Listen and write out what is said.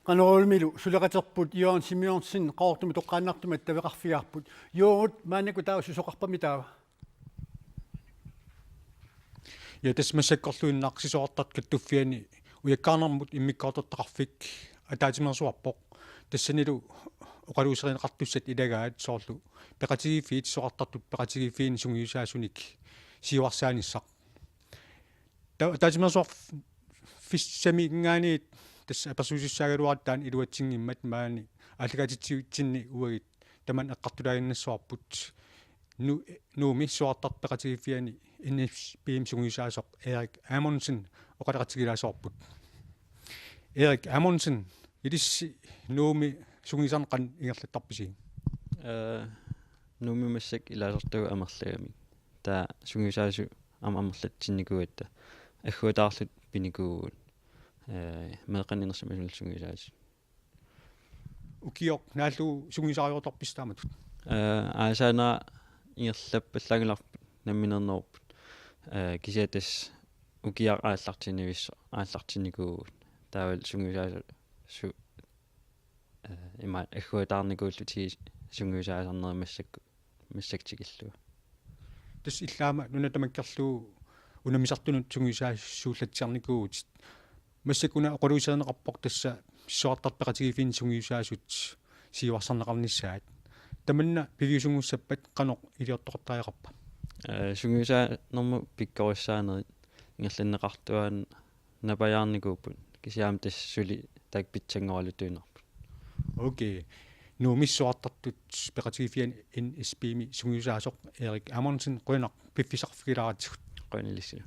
qanerulmilu suleqaterput iorn Simeonsin qaortumi toqqaannartumat taveqarfiarput yuut maannaku taa susoqarpami taava ja tasmassakkorluinnaarsisoortat kattuffiani ujakkaarnermut immikkaortortaqarfik ataatimersuarpoq тассанилу оқалуусеринеқартуссат илагаат соорлу пеқатигиффиит соқартартут пеқатигиффиин сунгиусаасуник сиуарсааниссақ таатимерсуар фиссамигингаани тасса персуусиссаагалуартаан илуатсингиммат маани аллагатитсиутсинни уагит таман эққартулаагиннассуарпут нууми суартар пеқатигиффиани иннис пиим сунгиусаасоқ Erik Amundsen оқалеқатигилаасоорпут Erik Amundsen илисси нууми сунгисарнеқан ингерлаттарписи нууми массак илаасертугу амерлагами таа сунгисаасу амерлатсинникуатта аггуатаарлут пиникуугут меэқанинерсамасул сунгисаасу укиоқ нааллу сунгисаариорторпистааматут аасаана ингерлаппаллагуларпут намминернеруппут кисиатас укиар ааллартинникуугут таавал сунгисаасу има аггуатаарникууллути сунгисаасарнери массактикиллуа тас иллаама нунатамаккерлуу унамисартунут сунгисаассууллатсиарникуугут массакуна оқалуусеринеқарпоқ тасса сиссуартарпеқатигиффин сунгиусаасут сиуарсарнеқарниссаат таманна пивиусунгуссаппат қаноқ илиортоқартариақарпа сунгисаа норму пиккориссаанери ингерланнеқартуаан напаяарникууппут кисиаам тассули так питсангоралутуинарпут окей нуумиссуартартут пеқатигиффиан NSB-ми сунгиусаасоқ Erik Amundsen қуинақ пиффисарфигиларатсигут қуинилиссила